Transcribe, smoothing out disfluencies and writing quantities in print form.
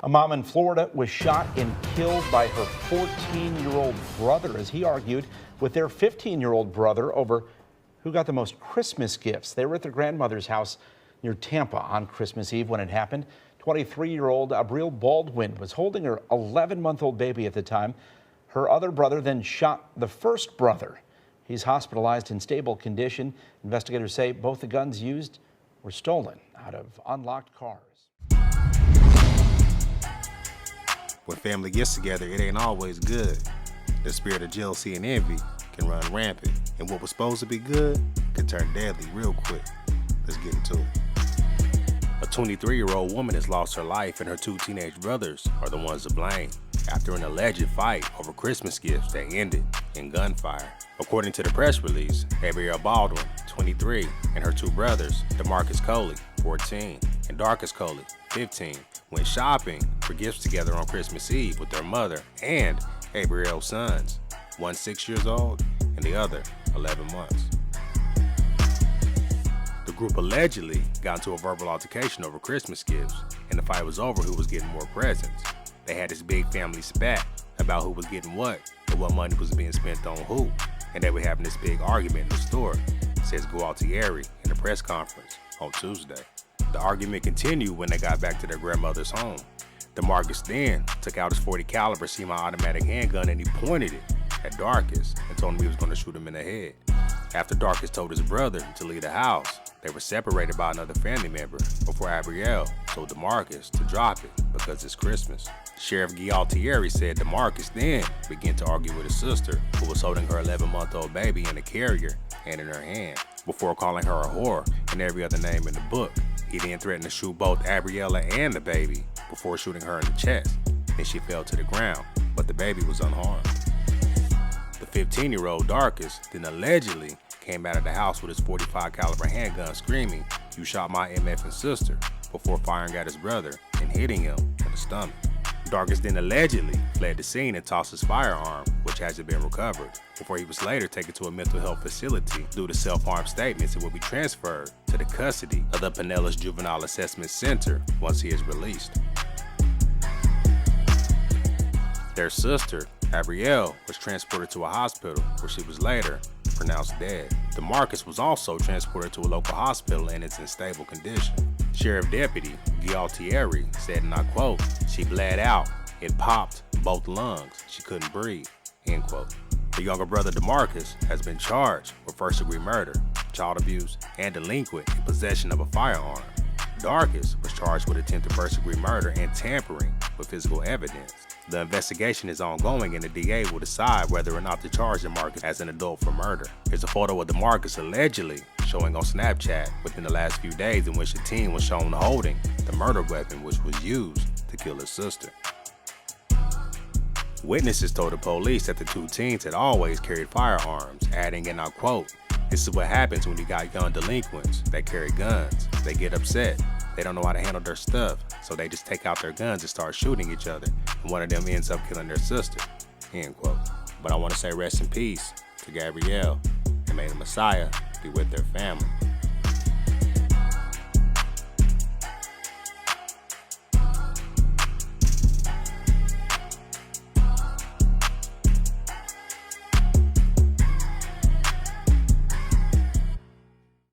A mom in Florida was shot and killed by her 14-year-old brother as he argued with their 15-year-old brother over who got the most Christmas gifts. They were at their grandmother's house near Tampa on Christmas Eve when it happened. 23-year-old Abril Baldwin was holding her 11-month-old baby at the time. Her other brother then shot the first brother. He's hospitalized in stable condition. Investigators say both the guns used were stolen out of unlocked cars. When family gets together, it ain't always good. The spirit of jealousy and envy can run rampant, and what was supposed to be good can turn deadly real quick. Let's get into it. A 23-year-old woman has lost her life, and her two teenage brothers are the ones to blame after an alleged fight over Christmas gifts that ended in gunfire. According to the press release, Abril Baldwin, 23, and her two brothers, DeMarcus Coley, 14, and Darcus Coley, 15, went shopping for gifts together on Christmas Eve with their mother and Abril's sons, one 6 years old and the other 11 months. The group allegedly got into a verbal altercation over Christmas gifts, and the fight was over who was getting more presents. They had this big family spat about who was getting what and what money was being spent on who, and they were having this big argument in the store, says Gualtieri in a press conference on Tuesday. The argument continued when they got back to their grandmother's home. DeMarcus then took out his .40 caliber semi-automatic handgun and he pointed it at Darcus and told him he was going to shoot him in the head. After Darcus told his brother to leave the house, they were separated by another family member before Abril told DeMarcus to drop it because it's Christmas. Sheriff Gualtieri said DeMarcus then began to argue with his sister, who was holding her 11-month-old baby in a carrier and in her hand, before calling her a whore and every other name in the book. He then threatened to shoot both Abriella and the baby before shooting her in the chest. Then she fell to the ground, but the baby was unharmed. The 15-year-old Darcus then allegedly came out of the house with his .45 caliber handgun screaming, "You shot my MFing sister," before firing at his brother and hitting him in the stomach. Darcus then allegedly fled the scene and tossed his firearm, which hasn't been recovered, before he was later taken to a mental health facility due to self-harm statements and will be transferred to the custody of the Pinellas Juvenile Assessment Center once he is released. Their sister, Abriel, was transported to a hospital where she was later pronounced dead. DeMarcus was also transported to a local hospital and is in stable condition. Sheriff Deputy Gualtieri said, and I quote, "She bled out. It popped both lungs. She couldn't breathe," end quote. The younger brother DeMarcus has been charged with first-degree murder, child abuse, and delinquent in possession of a firearm. Darcus was charged with attempted first-degree murder and tampering with physical evidence. The investigation is ongoing and the DA will decide whether or not to charge DeMarcus as an adult for murder. Here's a photo of DeMarcus allegedly showing on Snapchat within the last few days in which the teen was shown holding the murder weapon which was used to kill his sister. Witnesses told the police that the two teens had always carried firearms, adding, and I quote, "This is what happens when you got young delinquents that carry guns. They get upset. They don't know how to handle their stuff, so they just take out their guns and start shooting each other, and one of them ends up killing their sister," end quote. But I want to say rest in peace to Gabrielle, and may the Messiah be with their family.